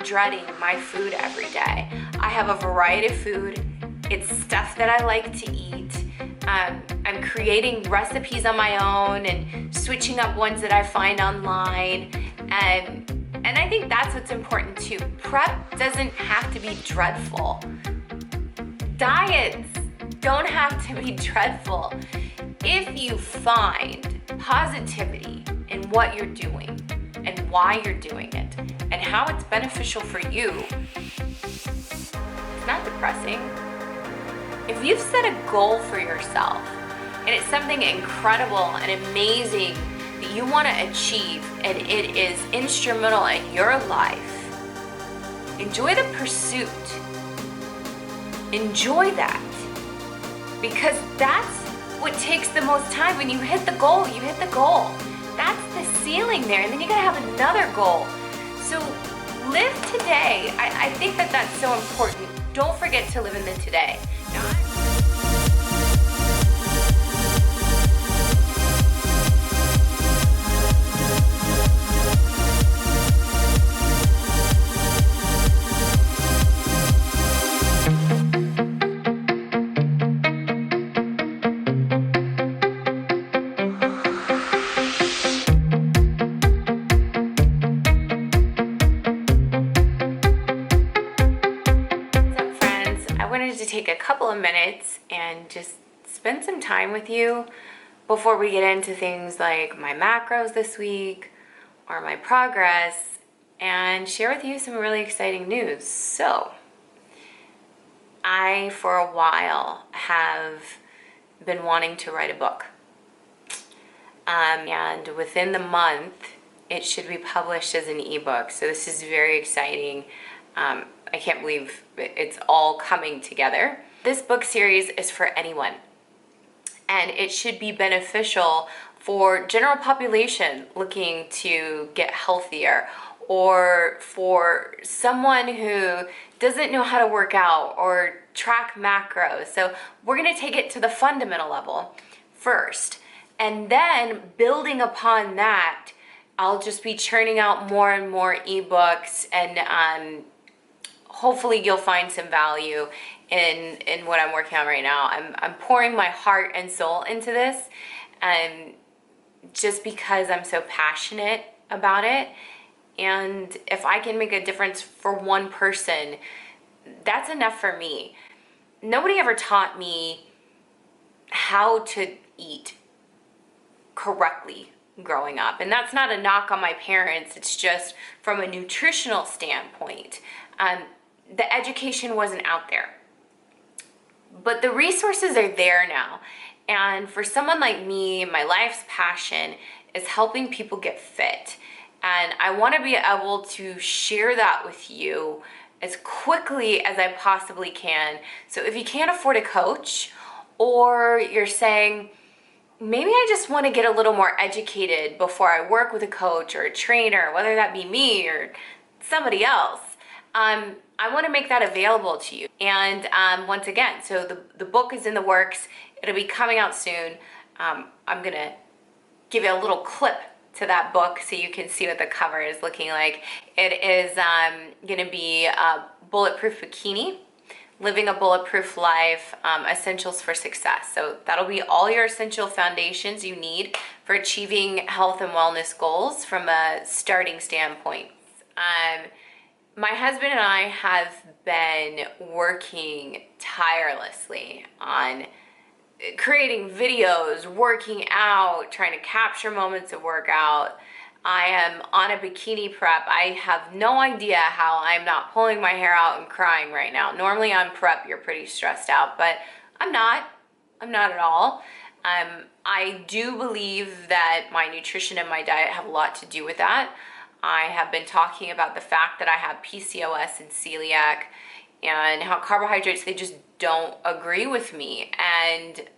dreading my food every day. I have a variety of food. It's stuff that I like to eat. I'm creating recipes on my own and switching up ones that I find online. And I think that's what's important too. Prep doesn't have to be dreadful. Diets don't have to be dreadful. If you find positivity in what you're doing and why you're doing it and how it's beneficial for you, it's not depressing. If you've set a goal for yourself and it's something incredible and amazing that you want to achieve and it is instrumental in your life, enjoy the pursuit. Enjoy that. Because that's what takes the most time. When you hit the goal, you hit the goal. That's the ceiling there, and then you gotta have another goal. So live today. I think that that's so important. Don't forget to live in the today. To take a couple of minutes and just spend some time with you before we get into things like my macros this week or my progress, and share with you some really exciting news. So I for a while have been wanting to write a book, and within the month it should be published as an ebook. So this is very exciting. I can't believe it's all coming together. This book series is for anyone, and it should be beneficial for general population looking to get healthier, or for someone who doesn't know how to work out or track macros. So we're gonna take it to the fundamental level first, and then building upon that, I'll just be churning out more and more ebooks, and hopefully you'll find some value in what I'm working on right now. I'm pouring my heart and soul into this, just because I'm so passionate about it. And if I can make a difference for one person, that's enough for me. Nobody ever taught me how to eat correctly growing up. And that's not a knock on my parents. It's just from a nutritional standpoint. The education wasn't out there, but the resources are there now. And for someone like me, my life's passion is helping people get fit. And I want to be able to share that with you as quickly as I possibly can. So if you can't afford a coach, or you're saying, maybe I just want to get a little more educated before I work with a coach or a trainer, whether that be me or somebody else, I want to make that available to you. And once again, so the book is in the works. It'll be coming out soon. I'm going to give you a little clip to that book so you can see what the cover is looking like. It is going to be a Bulletproof Bikini, Living a Bulletproof Life, Essentials for Success. So that'll be all your essential foundations you need for achieving health and wellness goals from a starting standpoint. My husband and I have been working tirelessly on creating videos, working out, trying to capture moments of workout. I am on a bikini prep. I have no idea how I'm not pulling my hair out and crying right now. Normally on prep, you're pretty stressed out, but I'm not at all. I do believe that my nutrition and my diet have a lot to do with that. I have been talking about the fact that I have PCOS and celiac, and how carbohydrates, they just don't agree with me. And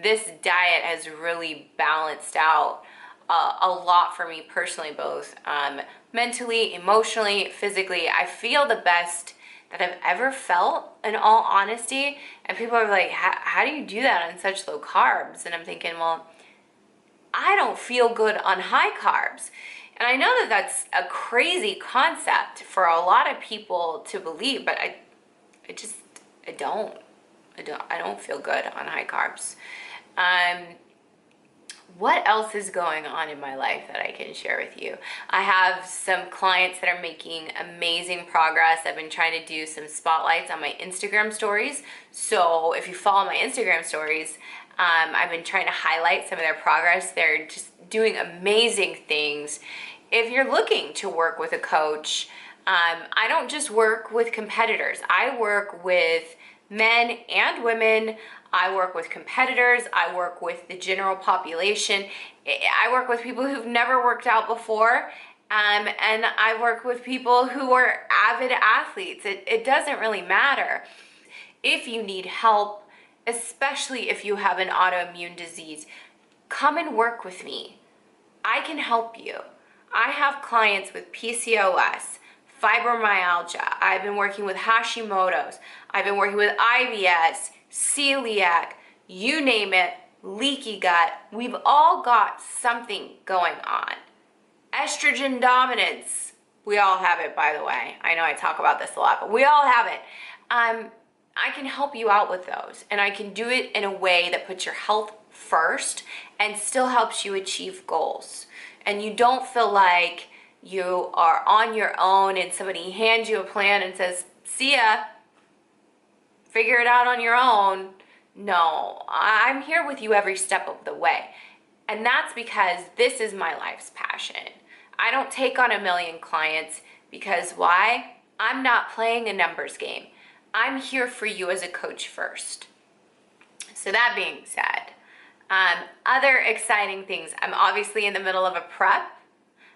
this diet has really balanced out a lot for me personally, both mentally, emotionally, physically. I feel the best that I've ever felt, in all honesty. And people are like, how do you do that on such low carbs? And I'm thinking, well, I don't feel good on high carbs. And I know that that's a crazy concept for a lot of people to believe, but I don't feel good on high carbs. What else is going on in my life that I can share with you? I have some clients that are making amazing progress. I've been trying to do some spotlights on my Instagram stories. So if you follow my Instagram stories, I've been trying to highlight some of their progress. They're just doing amazing things. If you're looking to work with a coach, I don't just work with competitors. I work with men and women. I work with competitors. I work with the general population. I work with people who've never worked out before. And I work with people who are avid athletes. It doesn't really matter. If you need help, especially if you have an autoimmune disease, come and work with me. I can help you. I have clients with PCOS, fibromyalgia. I've been working with Hashimoto's. I've been working with IBS, celiac, you name it, leaky gut. We've all got something going on. Estrogen dominance. We all have it, by the way. I know I talk about this a lot, but we all have it. I can help you out with those, and I can do it in a way that puts your health first and still helps you achieve goals. And you don't feel like you are on your own and somebody hands you a plan and says, see ya, figure it out on your own. No, I'm here with you every step of the way. And that's because this is my life's passion. I don't take on 1 million clients because why? I'm not playing a numbers game. I'm here for you as a coach first. So that being said, other exciting things. I'm obviously in the middle of a prep.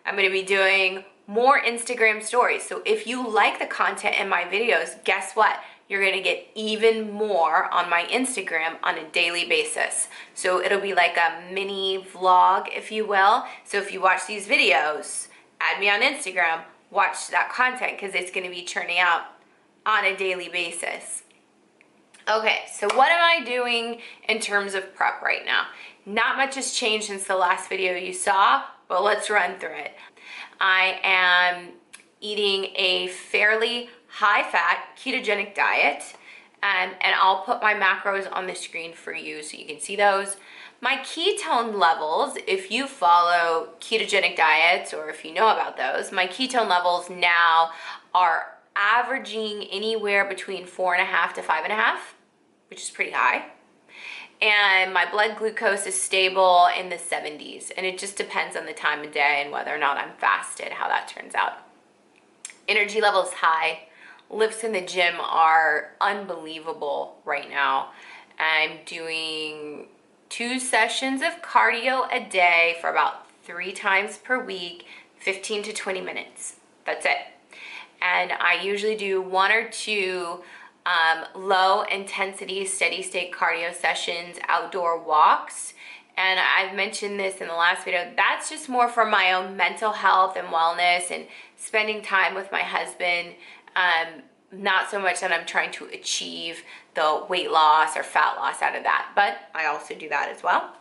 I'm going to be doing more Instagram stories. So if you like the content in my videos, guess what? You're going to get even more on my Instagram on a daily basis. So it'll be like a mini vlog, if you will. So if you watch these videos, add me on Instagram, watch that content because it's going to be churning out on a daily basis. Okay, so what am I doing in terms of prep right now? Not much has changed since the last video you saw, but let's run through it. I am eating a fairly high-fat ketogenic diet, and I'll put my macros on the screen for you so you can see those. My ketone levels, if you follow ketogenic diets or if you know about those, my ketone levels now are averaging anywhere between 4.5 to 5.5, which is pretty high. And my blood glucose is stable in the 70s, and it just depends on the time of day and whether or not I'm fasted, how that turns out. Energy levels high. Lifts in the gym are unbelievable right now. I'm doing 2 sessions of cardio a day for about 3 times per week, 15 to 20 minutes. That's it. And I usually do 1 or 2 low intensity steady state cardio sessions, outdoor walks. And I've mentioned this in the last video, that's just more for my own mental health and wellness and spending time with my husband. Not so much that I'm trying to achieve the weight loss or fat loss out of that, but I also do that as well.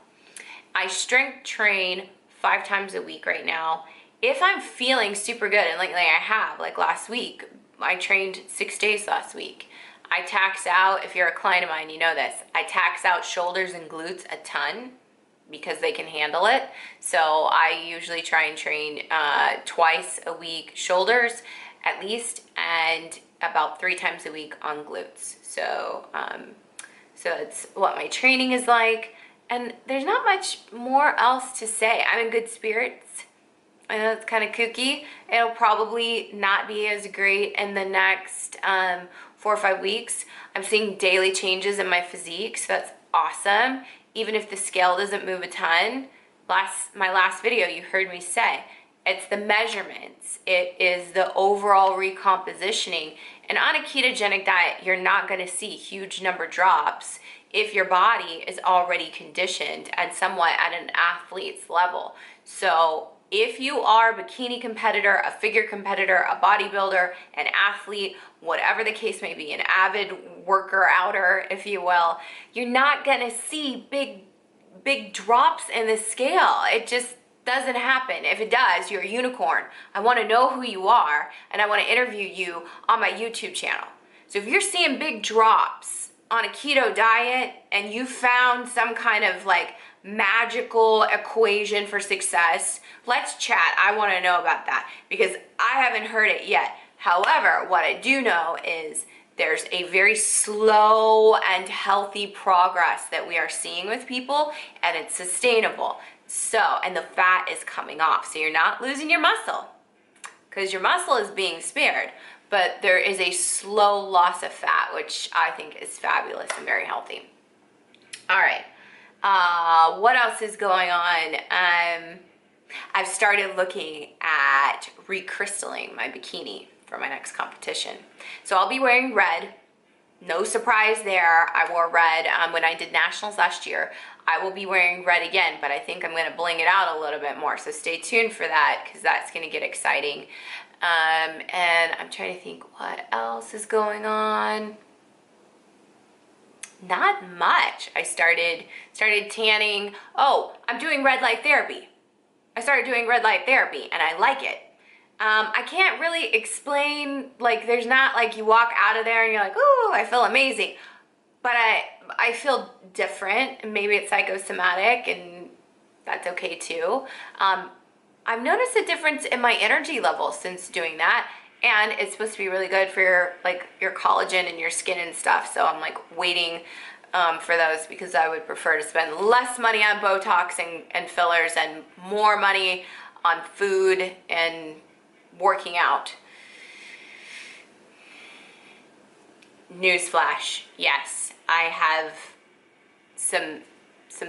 I strength train 5 times a week right now. If I'm feeling super good, and lately I have, like last week, I trained 6 days last week. I tax out, if you're a client of mine, you know this, I tax out shoulders and glutes a ton because they can handle it. So I usually try and train twice a week shoulders at least, and about 3 times a week on glutes. So that's what my training is like. And there's not much more else to say. I'm in good spirits. I know it's kind of kooky. It'll probably not be as great in the next 4 or 5 weeks. I'm seeing daily changes in my physique, so that's awesome. Even if the scale doesn't move a ton. My last video, you heard me say, it's the measurements. It is the overall recompositioning. And on a ketogenic diet, you're not going to see huge number drops if your body is already conditioned and somewhat at an athlete's level. So if you are a bikini competitor, a figure competitor, a bodybuilder, an athlete, whatever the case may be, an avid worker outer, if you will, you're not going to see big drops in the scale. Doesn't happen. If it does, you're a unicorn. I want to know who you are, and I want to interview you on my YouTube channel. So if you're seeing big drops on a keto diet and you found some kind of like magical equation for success, let's chat. I want to know about that because I haven't heard it yet. However, what I do know is there's a very slow and healthy progress that we are seeing with people, and it's sustainable. So, and the fat is coming off. So you're not losing your muscle because your muscle is being spared, but there is a slow loss of fat, which I think is fabulous and very healthy. All right. What else is going on? I've started looking at recrystalling my bikini for my next competition. So I'll be wearing red. No surprise there. I wore red when I did nationals last year. I will be wearing red again, but I think I'm going to bling it out a little bit more. So stay tuned for that because that's going to get exciting. And I'm trying to think what else is going on. Not much. I started tanning. Oh, I'm doing red light therapy. I started doing red light therapy and I like it. I can't really explain, like there's not like you walk out of there and you're like, ooh, I feel amazing. But I feel different. Maybe it's psychosomatic and that's okay too. I've noticed a difference in my energy level since doing that. And it's supposed to be really good for your collagen and your skin and stuff. So I'm like waiting for those because I would prefer to spend less money on Botox and fillers and more money on food and working out. Newsflash, yes, I have some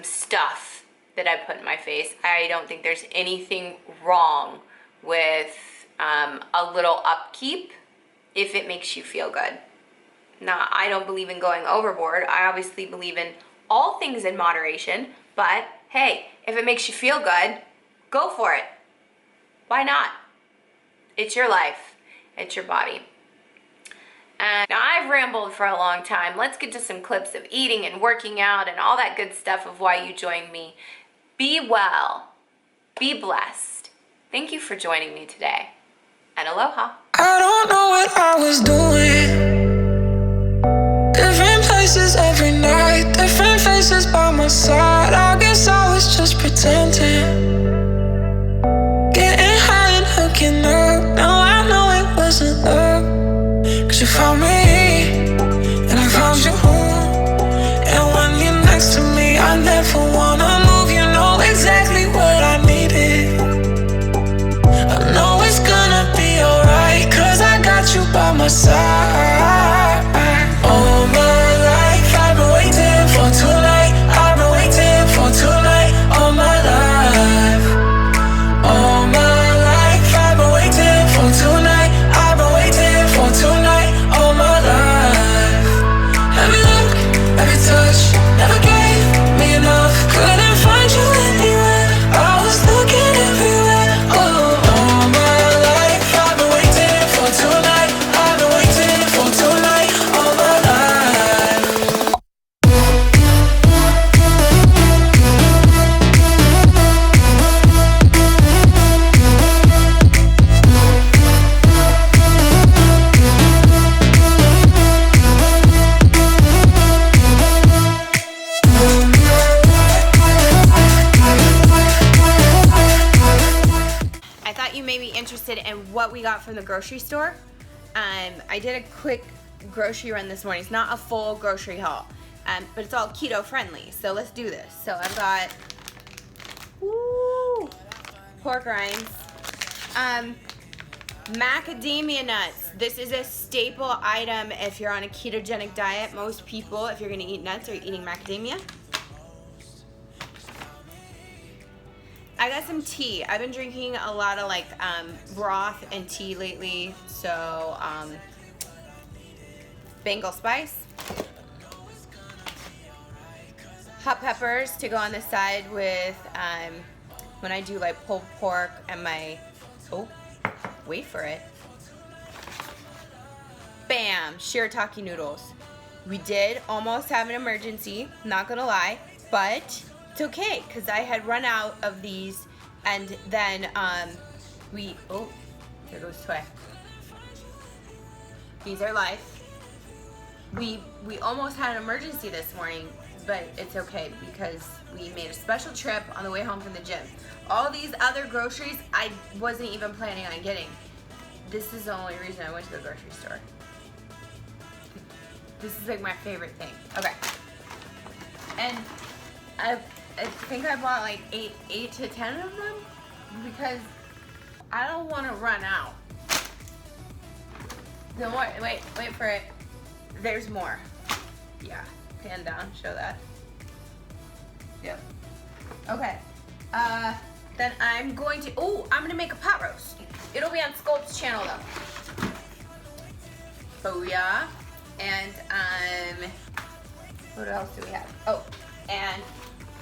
stuff that I put in my face. I don't think there's anything wrong with a little upkeep if it makes you feel good. Now, I don't believe in going overboard. I obviously believe in all things in moderation, but hey, if it makes you feel good, go for it. Why not? It's your life. It's your body. And I've rambled for a long time. Let's get to some clips of eating and working out and all that good stuff of why you joined me. Be well. Be blessed. Thank you for joining me today. And aloha. I don't know what I was doing. Different places every night, different faces by my side. I guess I was just pretending. Getting high and hooking up. Now I know it wasn't love. 'Cause you found me, and I found you. And when you're next to me, I never wanna move. You know exactly what I needed. I know it's gonna be alright, 'cause I got you by my side. All my life I've been waiting for tonight. I've been waiting for tonight. All my life. All my life I've been waiting for tonight. I've been waiting for tonight. All my life. Every look, every touch, never gave me enough. Couldn't find you anywhere. I was looking everywhere. Oh, all my life I've been waiting for tonight. I've been waiting for tonight. All my life. I thought you may be interested in what we got from the grocery store. I did a quick grocery run this morning. It's not a full grocery haul, but it's all keto friendly. So let's do this. So I've got pork rinds, macadamia nuts. This is a staple item if you're on a ketogenic diet. Most people, if you're gonna eat nuts, are eating macadamia. I got some tea. I've been drinking a lot of like broth and tea lately. So Bengal spice, hot peppers to go on the side with when I do like pulled pork and my, oh, wait for it. Bam, shirataki noodles. We did almost have an emergency, not gonna lie, but it's okay, because I had run out of these And then oh, there goes Toy. He's our life. We almost had an emergency this morning, but it's okay because we made a special trip on the way home from the gym. All these other groceries I wasn't even planning on getting. This is the only reason I went to the grocery store. This is like my favorite thing. Okay. And I think I bought like 8 to 10 of them because I don't want to run out. No more. Wait for it. There's more. Yeah. Pan down. Show that. Yep. Okay. Then I'm going to. Oh, I'm gonna make a pot roast. It'll be on Sculpt's channel though. Oh yeah. And what else do we have? Oh, and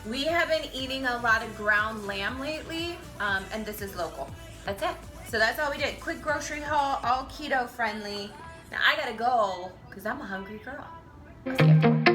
we have been eating a lot of ground lamb lately, and this is local. That's it. So that's all we did. Quick grocery haul, all keto friendly. Now I gotta go, because I'm a hungry girl. Let's get